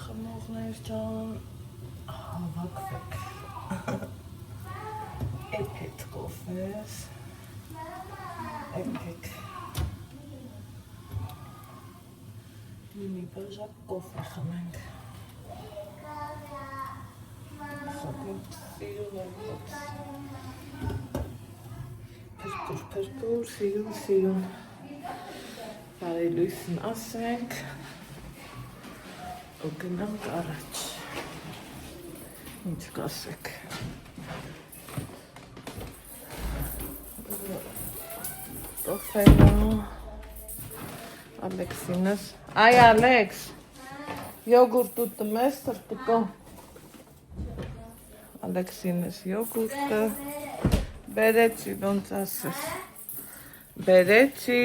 Խմողներ ջան, հավաքվեք։ Էփեք կոֆես, էփեք։ Մի բաժակ կոֆե խմենք։ Սակայն սիրուն եմ ոց։ Փրկուր, սիրուն։ Բարելույսն ասենք։ Ու գնանք առաջ։ Ինչ կասեք։ Կոֆենո Ալեքսինս։ Այ Ալեքս, յոգուրտ ուտում ես սրտիկո։ Ալեքսինս յոգուրտը բերեցի, ոնց ասես։ Բերեցի։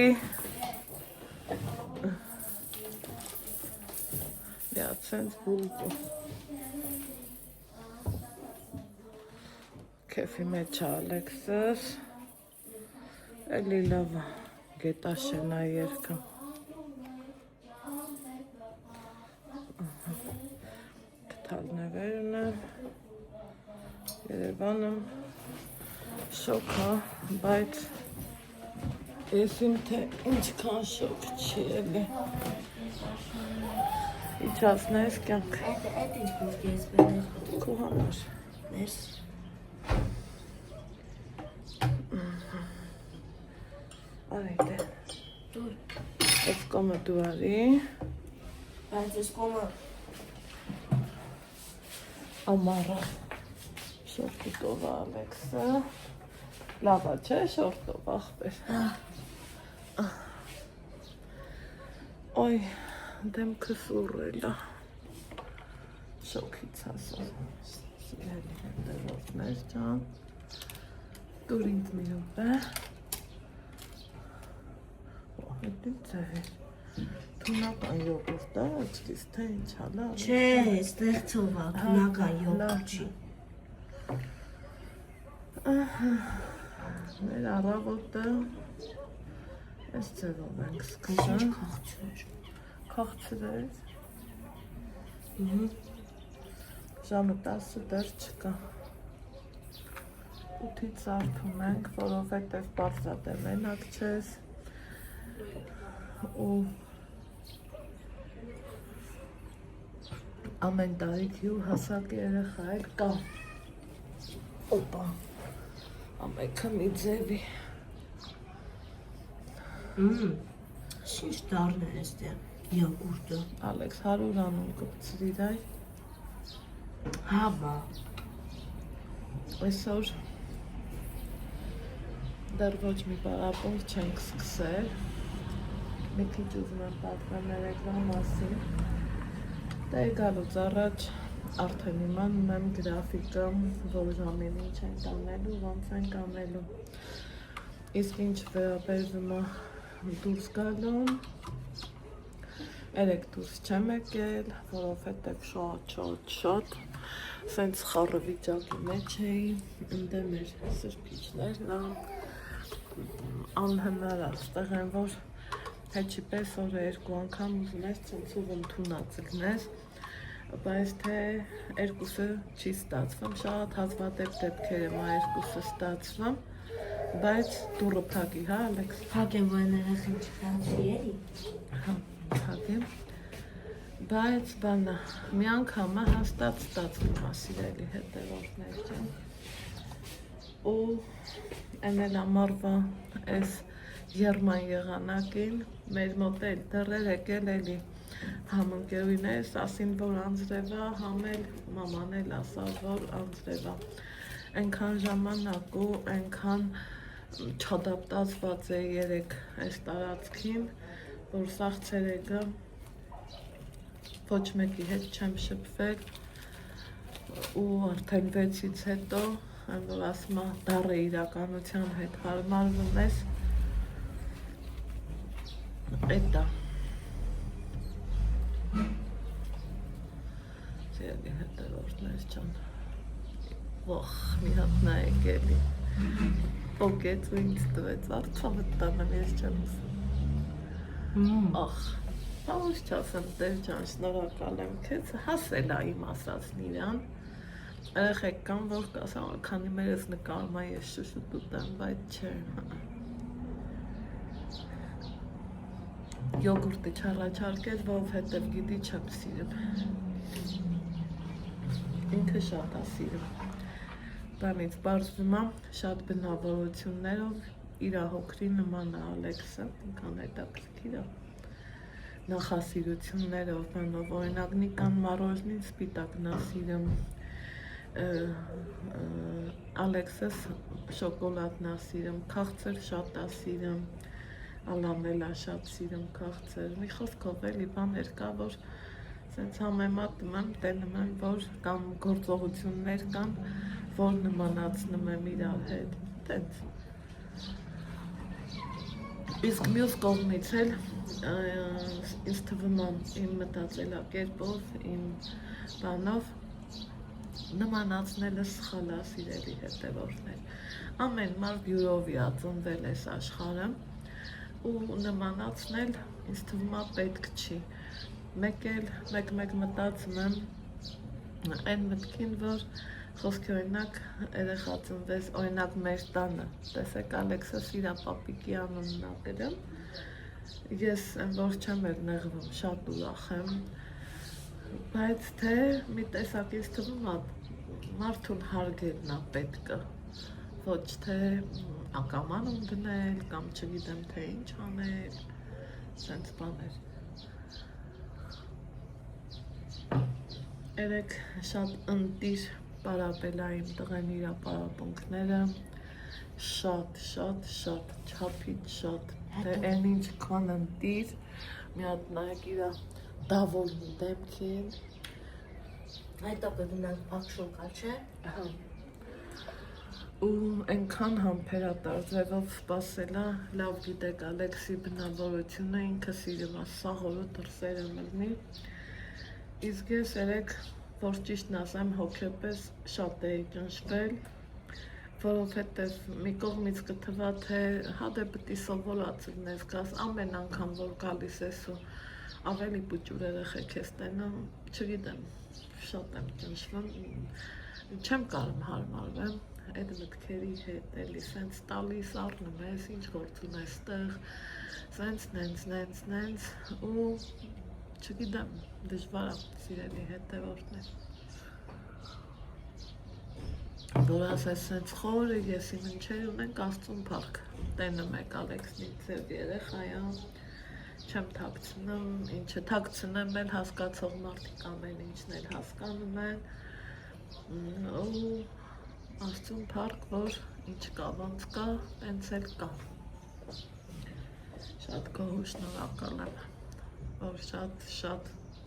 Սենց բուլկո։ Քեֆի մեջ Ալեքսս։ Էլի լավ գետաշենա երկը։ Կթալնևերն եմ, Երևանը շոքա, բայց ես իմ թե ինչքան շոք չի էլի։ Իջացնես կյանք։ Այդ ինչ կուզք ես բերել։ Քո համար։ Ներս։ Արի դե։ Դուր։ Այս կոմը դու արի։ Բայց ես կոմը։ Ամարա։ Շորտիկով Ալեքսը։ Լավա չէ շորտով ախպեր։ Ոյ, դեմքը սուրել է։ Շոքից ասում։ Սիրելի հետևորդներ ջան։ Դուր ինձ մի րոպե։ Այդ ինչ է։ Թունական յոգուրտ է, այդպես թե ինչ ալա։ Չէ, ստեղծով է, թունական յոգուրտ չի։ Մեր առավոտը այս ձևով ենք Ինչ սկսում։ քաղցր։ Քաղցրեց։ Ժամը 10 դեռ չկա։ 8-ից արթում ենք, որովհետև պարզատ է մենակ չես։ Ու ամեն տարիքի ու հասակ երեխա էլ կա։ Օպա, ամենքը մի ձևի։ Շիշ դառն է այստեղ յոգուրտը։ Ալեքս 100 անում կպցրիր այ։ Հա բա։ Այսօր դեռ ոչ մի պարապունք չենք սկսել։ Մի քիչ ուզում եմ պատմել էկրան մասին։ Դե գալուց առաջ արդեն իմանում եմ գրաֆիկը, որ ժամին ինչ ենք անելու, ոնց ենք անելու։ Իսկ ինչ վերաբերվում է դուրս գալուն, երեք դուրս չեմ եկել, որովհետև շատ սենց խառը վիճակի մեջ էի, ընդե մեր սրբիչներն անհնար աստեղ են, որ հետի պես օրը երկու անգամ ուզում ես ծնցուղ ընդունած գնես, բայց թե երկուսը չի ստացվում, շատ հազվադեպ դեպքեր եմ երկուսը ստացվում, բայց դուրը փակի, հա Ալեքս։ Փակեմ, որ ներախին չխանչի էլի։ Հա, փակեմ, բայց բանա, մի անգամը հաստատ ստացվում է սիրելի հետևորդներ ջան, ու են էլ ամառվա այս եղման եղանակին մեր մոտ էլ դեռեր եկել էլի համ ընկերուհիներս ասին, որ անձրև է, համ էլ մաման էլ ասավ, որ անձրև է։ Այնքան ժամանակ ու այնքան չադապտացված է երեք այս տարածքին, որ սաղ ցերեկը ոչ մեկի հետ չեմ շփվել ու արդեն 6-ից հետո այն որ ասում է դառը իրականության հետ հարմարվում ես, էտա։ Սիրելի հետևորդներ ջան, ոխ, մի հատ նայեք էլի, պոկեց ու ինձ տվեց, արդյոք տանեմ ես չեմ ուզում, ախ, Պավուս չասեմ, դեր ջան, շնորհակալ եմ քեզ, հասել է իմ ասածն իրան։ Երեխեք կան, որ կասեմ, քանի մերս նկարում եմ ես շուշուտ ուտեմ, բայց չէ։ Յոգուրտի չառաջարկեց, որովհետև գիտի չեմ սիրում։ Ինքը շատ է սիրում։ Բանից բարձվում է շատ բնավորություններով, իր հոգրի նման է Ալեքսը, ինքան հետաքրքիր է։ Նախասիրություններով, բանով, օրինակ Նիկան մարոժնին սպիտակն է սիրում, Ալեքսս շոկոլադն է սիրում, քաղցր շատ է սիրում, Ալամելա շատ սիրում քաղցր, մի խոսքով էլի բաներ կա, որ սենց համեմատում եմ, տենում եմ, որ կամ գործողություններ կան, որ նմանացնում եմ իրար հետ, տենց։ Իսկ մյուս կողմից էլ ինձ թվում է իմ մտածելակերպով, իմ բանով նմանացնելը սխալ է սիրելի հետևորդներ։ Ամեն մարդ յուրով է ծնվել այս աշխարհը ու նմանացնել ինձ թվում է պետք չի։ Մեկ մտածում եմ այն մտքին, որ խոսքի օրինակ երեխա ծնվեց, օրինակ մեր տանը, տեսեք Ալեքսս իր պապիկի անունն ա գրում, ես որ չեմ էլ նեղվում, շատ ուրախ եմ, բայց թե մի տեսակ ինձ թվում է մարդուն հարգելն ա պետքը, ոչ թե ակամանում դնել կամ չգիտեմ թե ինչ անել, սենց բաներ։ Երեք շատ ընտիր պարապել է իմ տղեն իրա պարապունքները, շատ, չափից շատ, թե են ինչ կան ընտիր, մի հատ նայեք իրա դավոլնի դեմքին, Հետո կգնանք փակ շոկա, չէ։ Ու այնքան համբերատար ձևով սպասելա, լավ գիտեք Ալեքսի բնավորությունը, ինքը սիրում է սաղորը դրսերը մտնի, իսկ ես երեք, որ ճիշտն ասեմ, հոգեպես շատ էի ճնշվել, որովհետև մի կողմից կթվա, թե հա դե պետք է սովորացնես, գաս ամեն անգամ, որ գալիս ես ու ավելի պուճուր երեխեք ես տենամ, չգիտեմ, շատ եմ ճնշվում, չեմ կարում հարմարվեմ, այդ մտքերի հետ էլի սենց տալիս առնում ես, ինչ գործում ես տեղ, սենց նենց ու չգիտեմ, դժվար է սիրելի հետևորդներ։ Որ ասես սենց խորը ես իմ ինչեր ունենք Աստծուն փառք, տենում եք Ալեքսնի ձև երեխայա, չեմ թաքցնում, ինչը թաքցնեմ էլ հասկացող մարդիկ ամեն ինչն էլ հասկանում են, ու Աստծուն փառք, որ ինչ կա, ոնց կա, տենց էլ կա։ Շատ գոհ ու շնորհակալ եմ, որ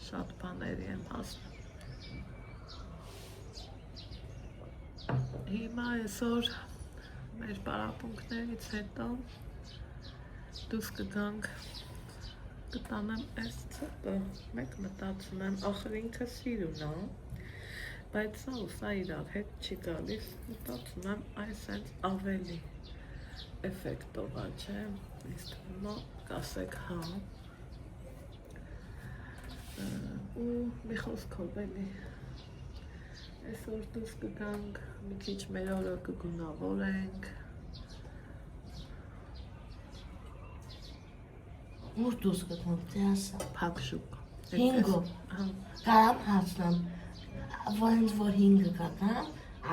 շատ բաների եմ հասնում։ Հիմա այսօր մեր պարապունքներից հետո դուրս կգանք, կտանեմ այս ծոպը, մեկ մտածում եմ, ախր ինքը սիրուն է, բայց սա իրար հետ չի գալիս, մտածում եմ այս հենց ավելի էֆեկտով է, չէ, ինձ թվում է կասեք հա, ու մի խոսքով էլի, այսօր դուրս կգանք, մի քիչ մեր օրը կգունավորենք, Ուր դուրս կգանք, թե ասա։ փակ շուկ, Հինգով, կարամ հարցնամ, Որենց որ 5 կգա,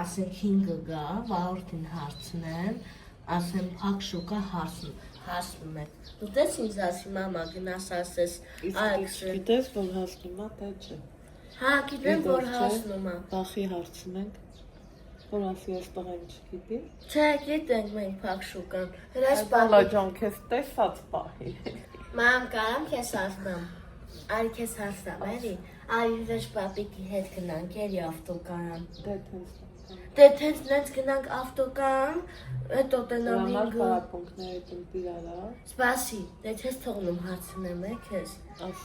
ասենք 5 գա, վաղորդին հարցնեմ, ասեմ փակ շուկա հարցնում եք։ Դու տես ինձ ասի մամա գնաս ասես Ալեքսը։ Գիտես, որ հասնում է, թե չէ։ Հա, գիտեմ, որ հասնում է։ Բախի հարցնենք, որ ասի ես տղեն չգիտի։ Չէ, գիտենք մենք փակ շուկան։ Հրաշ Բալա ջան, քեզ տեսած պահի։ Մամ, կարամ քեզ ասնամ։ Արի քեզ հասնամ, էլի։ Արի հրաշ պապիկի հետ գնանք էլի ավտոկարան։ Դե թենց նենց գնանք ավտոկարան, հետո տնամ 5 պարապունքները տնտիրարա։ Սպասի, դե չես թողնում հարցնեմ է քեզ։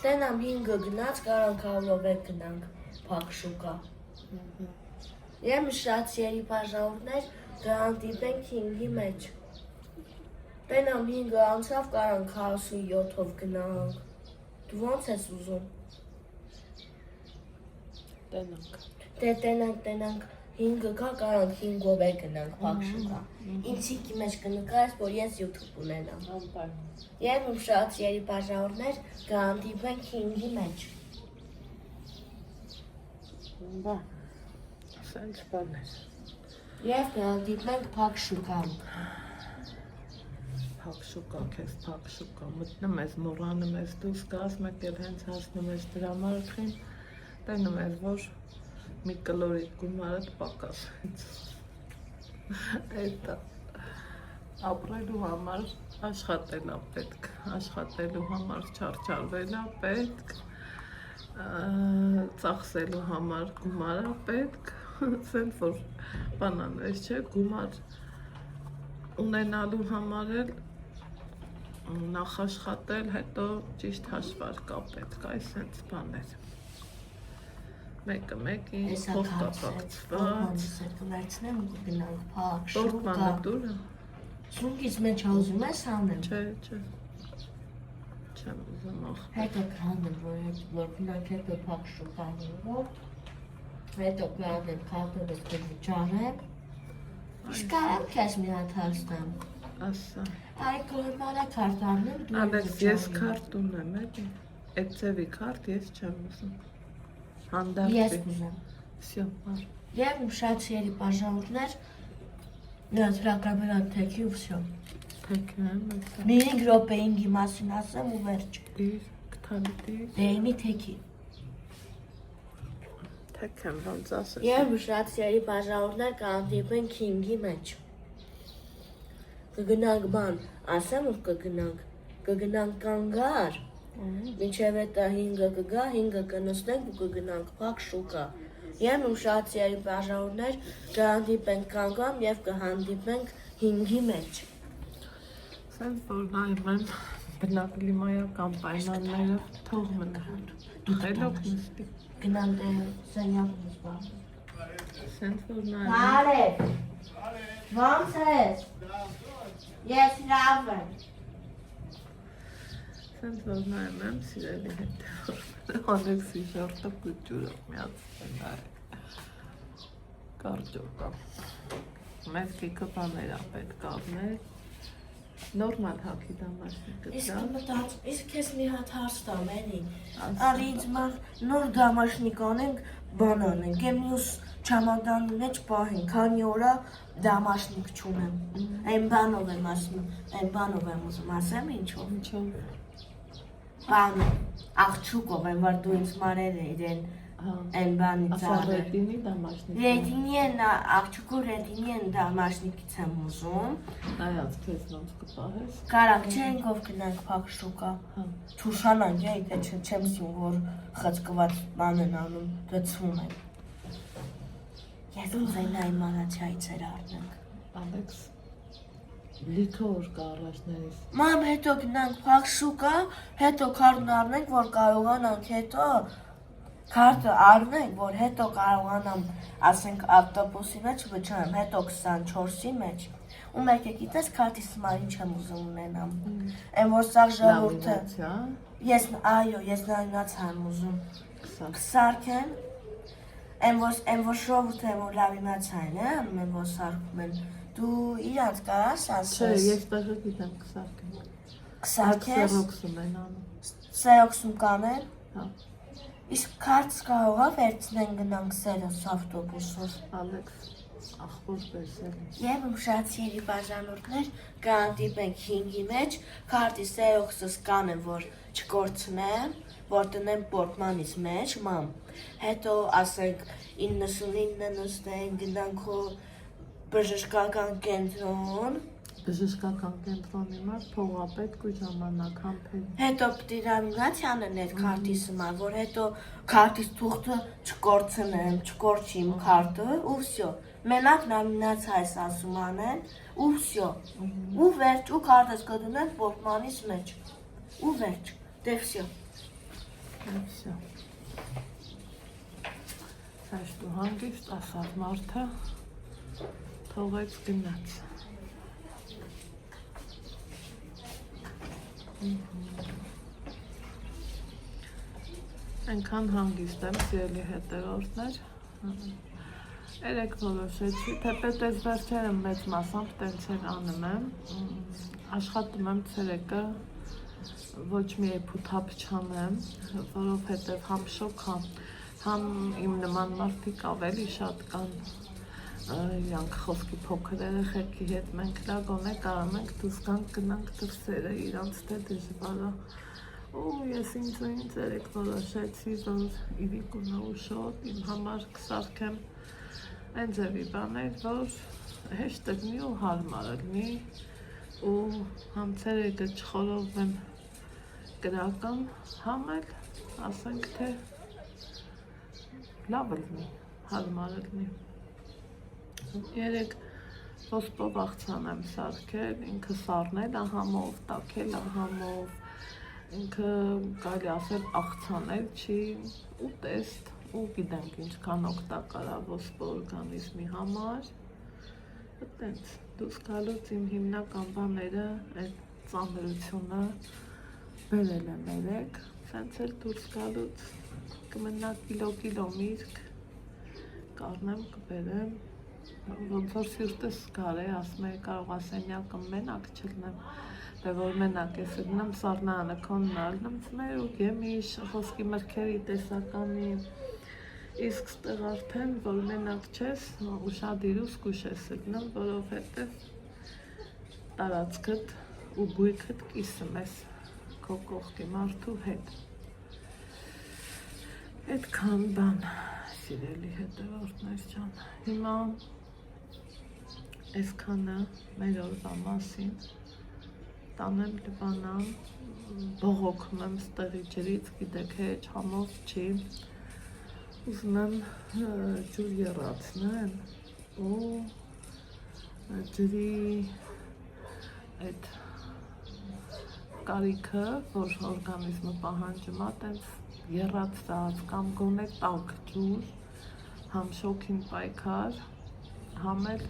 Տնամ 5 գնաց, կարանք ավլովեք գնանք փակ շուկա։ Եմ շատ սերի բաժանորդներ գանտիպենք 5-ի մեջ։ Տնամ 5 անցավ, կարանք 47-ով գնանք։ Դու ոնց ես ուզում։ Տենանք։ Դե տենանք 5 կա, կարանք 5-ով է գնանք փակ շուկա։ Ինձի մեջ կնկարես, որ ես YouTube ունենամ։ Անպայման։ Եվ իմ շատ սիրելի բաժանորդներ կհանդիպենք 5-ի մեջ։ Բա։ Սենց բաներ։ Եվ կհանդիպենք փակ շուկան։ Փակ շուկա, քեզ փակ շուկա։ Մտնում ես, մոռանում ես, դուրս գաս, մեկ էլ հենց հասնում ես դրամարկղին, տենում ես, որ մի կլորիկ գումարդ պակաս։ Էտա ապրելու համար աշխատելա պետք, աշխատելու համար չարչարվելա պետք, ծախսելու համար գումարա պետք, սենց որ բանանես չէ, գումար ունենալու համար էլ նախաշխատել, հետո ճիշտ հաշվարկա պետք, այս սենց բաներ։ Մեկը մեկին, փոխկապակցված։ Կվերցնեմ ու կգնանք փակ Պորտմանը շուկա։ դուր է։ Սունկից մեջ ուզում ես անեմ։ Չէ։ Չեմ ուզում ախ։ Հետո կանեմ, որ գնանք հետո փակ շուկա հինգով։ Հետո կանեմ քարտերս կվճարեմ։ Իսկ կարամ քեզ մի հատ հաստամ։ Ասա։ Այ կորմալա քարտ առնեմ դու։ Ալեքս, ես քարտ ունեմ, էլի։ Այդ ծևի քարտ ես չեմ ուզում։ Հանդարտի։ Ես կուզեմ։ Всё, մար։ Եվ իմ շատ սիրելի բաժանորդներ նրանց հրակրաբերան թեքի ու всё։ Թեքեմ, էսա։ Մի 5 րոպե ինգի մասին ասեմ ու վերջ։ Դիր, կթալի Դեյմի թեքի։ Թեքեմ, ոնց ասես։ Եվ շատ սիրելի բաժանորդներ կհանդիպենք 5-ի մեջ։ Կգնանք բան, ասեմ ու կգնանք կանգար։ Մինչև հետա 5-ը կգա, 5-ը կնստենք ու կգնանք փակ շուկա։ Եվ իմ շատ սիրելի բաժանորդներ կհանդիպենք կանգամ եւ կհանդիպենք 5-ի մեջ։ Սենց որ նայում եմ բնակլիմայական պայմանները թող մնա։ Խելոք նստի։ Գնանք սենյակում զբաղ։ Սենց որ նայում եմ։ Բարև։ Ոնց ես։ Ես լավ եմ։ Սենց որ նայում եմ սիրելի հետ։ Ալեքսի շորտը կուճուրը միացել է։ Կարճոկա։ Մեզ կիկը բաներ պետք առնել։ Նորմալ հագի դամաշնի կտա։ Իսկ քեզ մի հատ հարց տամ, էլի։ Արի ինձ նոր դամաշնիկ անենք, բան անենք, եմ մյուս չամադանի մեջ պահենք, քանի օրա դամաշնիկ չունեմ։ Այն բանով եմ ասում, այն բանով եմ ուզում ասեմ ինչով։ Ինչով։ Բան, աղջուկով եմ, որ դու ինձ մարել էիր այն բանից առել։ Ռետինի դամաշնի։ Ռետինի են, աղջուկու ռետինի են դամաշնիկից եմ ուզում։ Այած քեզ ոնց կպահես։ Կարանք չենք ով գնանք փակ շուկա։ Հա։ Չուշանանք, եթե չեմ զգում, որ խցկված բան են անում, դծվում են։ Ես ուզեի նայ մանաչայցեր առնենք։ Ալեքս լիքոր կա առաջներից։ Մամ, հետո գնանք փակ շուկա, հետո քարտն առնենք, որ կարողանանք հետո քարտը առնենք, որ հետո կարողանամ, ասենք, ավտոբուսի մեջ վճարեմ, հետո 24-ի մեջ։ Ու մեկը գիտես քարտիս համար ինչ եմ ուզում ունենամ։ Այն որ սա ժողովուրդը։ Ես նայնացա եմ ուզում։ Սարքեն։ Այն որ ժողովուրդը որ լավինացա են, ամեն որ սարքում են։ Դու իրանց կարաս ասես։ Չէ, ես տեղը գիտեմ կսարքեմ։ Կսարքես։ Սերոքսում են անում։ Սերոքսում կանեն։ Հա։ Իսկ քարտս կարողա վերցնեն գնանք սերոս ավտոբուսով։ Ալեքս, ախոր պես էլի։ Եվ իմ շատ սիրելի բաժանորդներ կհանդիպենք 5-ի մեջ, քարտի սերոքսս կանեմ, որ չկորցնեմ, որ տնեմ պորտմանիս մեջ, մամ։ Հետո ասենք 99 նստենք, գնանք բժշկական կենտրոն։ Բժշկական կենտրոնի մոտ փողապետք ու ժամանակ համբեր։ Հետո պիտի լամինացիան են այդ քարտիս համար, որ հետո քարտիս թուղթը չկորցնեմ, չկորչի իմ քարտը, ու всё։ Մենակ լամինացիա այս ասում անեն, ու всё։ Ու վերջ, ու քարտս կդնեն պորտմանիս մեջ։ Ու վերջ։ Դե всё։ Всё։ Այստու հանգիստ ասած մարդը թողեց գնաց։ Այնքան հանգիստ եմ, սիրելի հետևորդներ, երեք որոշեցի, թեպետ այս վերջերը մեծ մասամբ տենցեր անում եմ, աշխատում եմ ցերեկը ոչ մի էփութապ չանեմ, որովհետև համ շոկ համ իմ նման մարդիկ ավելի շատ կան, իրանք խոսքի փոքր երեխեքի հետ, մենք լավ գոնե կարող ենք դուրս գնանք դրսերը, իրանց թե դժվար է, ու ես ինձ երեք որոշեցի, որ իրիկունը ու շոտ իմ համար կսարքեմ այն ձևի բաներ, որ հեշտ լինի ու հարմար լինի, ու համ ցերեկը չխորովեմ գրական, համ էլ ասենք թե լավ լինի, հարմար լինի։ Երեք ոսպով աղցան եմ սարքել, ինքը սառնել է համով, տաքել է համով, ինքը կարելի ասել աղցանել չի, ու տեստ, ու գիտենք ինչքան օգտակար է ոսպը օրգանիզմի համար, այտենց դուրս գալուց իմ հիմնական բաները, այդ ծանրությունը բերել եմ երեք, սենց էլ դուրս գալուց կմնա կիլո միրգ, կառնեմ կբերեմ, ոնց որ սիրտս զգար է, ասում է կարող ասենյակը մենակ չլնեմ, դե որ մենակ ես լնեմ, սառնանը քոնն ալնեմ, ծներ ու գեմիշ, խոսքի մրգերի տեսականի, իսկ ստեղ արդեն, որ մենակ չես, ուշադիր ու զգուշ ես լնեմ, որովհետև տարածքդ ու գույքդ կիսում ես քո կողքի մարդու հետ։ Այդքան բան, սիրելի հետևորդներ ջան, հիմա այսքանը մեր օրվա մասին, տանեմ լվանամ, բողոքում եմ ստեղի ջրից, գիտեք հեչ համով չի, ուզում եմ ջուր եռացնեմ ու ջրի այդ կարիքը, որ օրգանիզմը պահանջում է, տենց եռացած կամ գոնե տաք ջուր, համ շոգին պայքար, համ էլ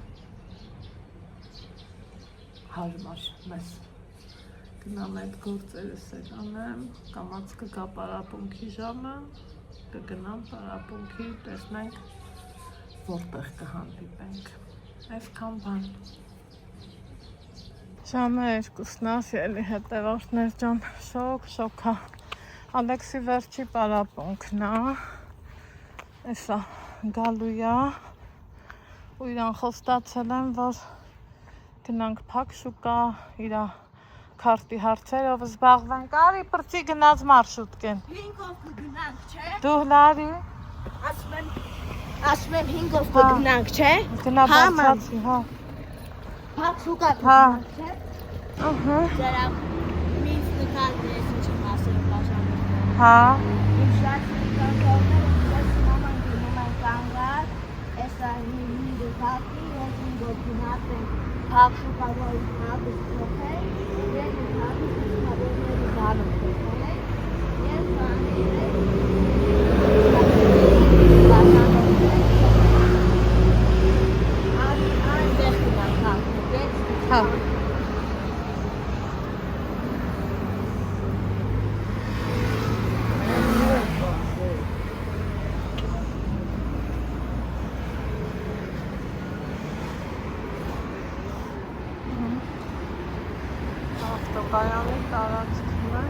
հարմար մեզ։ Գնամ այդ գործերս էլ անեմ, կամաց կգա պարապունքի ժամը, կգնամ պարապունքի, տեսնենք որտեղ կհանդիպենք։ Այսքան բան։ Ժամը 2-ն է, սիրելի հետևորդներ ջան, շոքա։ Ալեքսի վերջի պարապունքն է, էսա գալու է, ու իրան խոստացել եմ, որ գնանք փակ շուկա, իրա քարտի հարցերով զբաղվենք, արի պրծի գնաց մարշուտկեն։ 5-ով կգնանք, չէ։ Դու լարի։ Ասում եմ 5-ով կգնանք, չէ։ Գնա բարձացի, հա։ Փակ շուկա կգնանք, չէ։ Ահա։ Ձերա միս նկատել ես ինչ եմ ասել բաժանում։ Հա։ Իմ շատ նկատողները, ես մաման գնում են կանգար, էսա 5-ը թակի, ես 5-ով գնաց եմ փակ շուկա, որ հատուկ փոխել, ես հատուկ փոխավորների բանը փոխել, ես բաները այնտեղ գնանք հատուկ, հա։ Ավտոկայանի տարածքն է։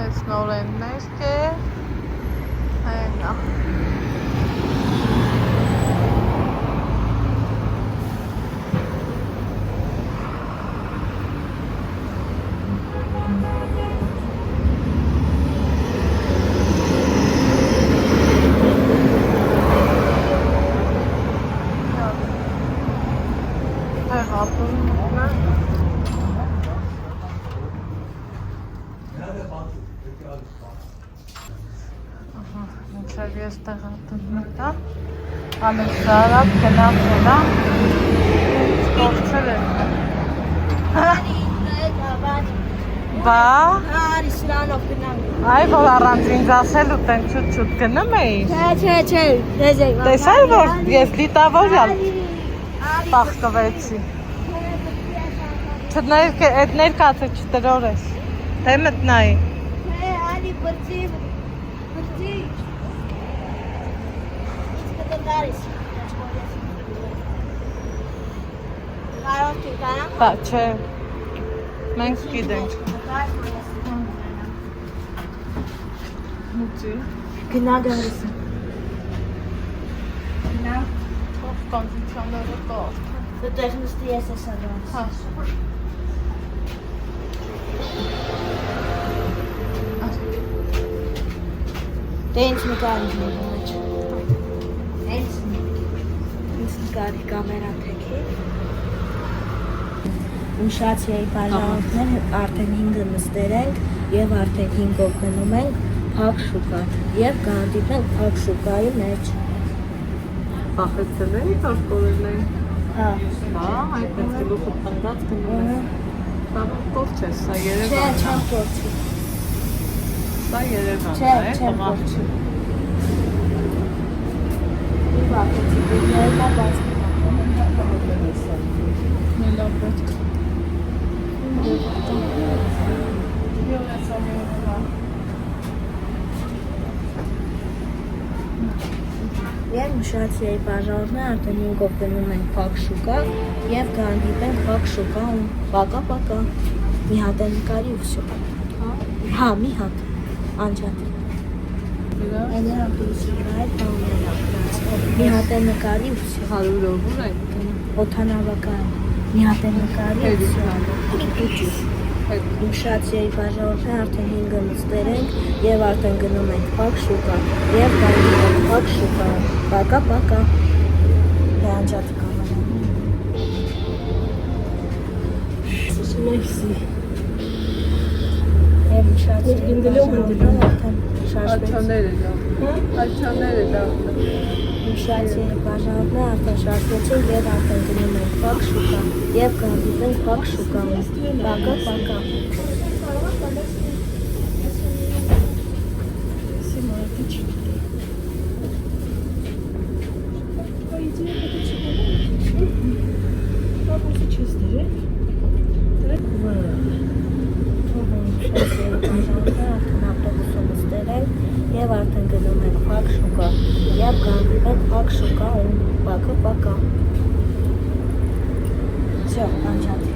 Այս նորեն մերկ է, այն է։ ես տեղատում մտա։ Ալեքսարավ գնացելա։ Կողցել եմ։ Բա։ Արիսլանով գնամ։ Այ որ առանց ինձ ասելու տեն չուտ գնում էի։ Չէ, դեզեկ։ Տեսա՞ր որ ես դիտավորյալ պախկվեցի։ Այդ ներկացը չտրորես։ Թե մտնայի։ Չէ, ալի բրծի։ Դարիս։ Կարող չկանամ։ Բա չէ։ Մենք գիտենք։ Մուծի։ Գնա դարիս։ Գնա։ Ով կոնդիցիոները կող։ Դեռ նստի ես էսա դարիս։ Հա։ Դե ինձ նկարի մեջ։ Ինձ նկարի կամերան թեքի։ Ուշացիայի բաժանորդներ արդեն 5-ը նստեր ենք և արդեն 5-ով գնում ենք փակ շուկա և կհանդիպենք փակ շուկայի մեջ։ Պախեցել էի որ կորել էի։ Հա։ Բա, այդպես գլուխը պնդած գնում ես։ Բա կորչ ես, սա Չէ, Երևանն է։ չեմ կորչի։ Սա Երևանն Չէ, է, չեմ տղա։ կորչի։ Մի բախեցի, դերնա բաց Մելա պետք։ Եվ մշացիայի բաժանորդներ արդեն 5-ով գնում ենք փակ շուկա և կհանդիպենք փակ շուկայում։ Պակա։ Մի հատ է նկարի ու վсё։ Հա, մի հատ։ Անջատ։ Այդեր ապրուսի վրա այդ բաններն ապրած։ Մի հատ է նկարի ու վсё։ 100-ով ուր ենք։ Օթանավական։ Մի հատ է նկարի ու վсё։ Մշացիայի բաժանորդներ արդեն 5-ը նստեր ենք և արդեն գնում ենք փակ շուկա և կհանդիպենք փակ շուկայում։ Պակա։ Դե անջատ կամերա։ Մերսի։ Եվ մշացիայի բաժանորդներ արդեն շարժվեցին։ Աչաները լավ։ Մշացիայի բաժանորդներ արդեն շարժվեցին և արդեն գնում ենք փակ շուկա և կհանդիպենք փակ շուկայում։ Պակա։ Եվ արդեն գնում ենք փակ շուկա և կհանդիպենք փակ շուկայում։ Պակա։ Վсё, անջատ։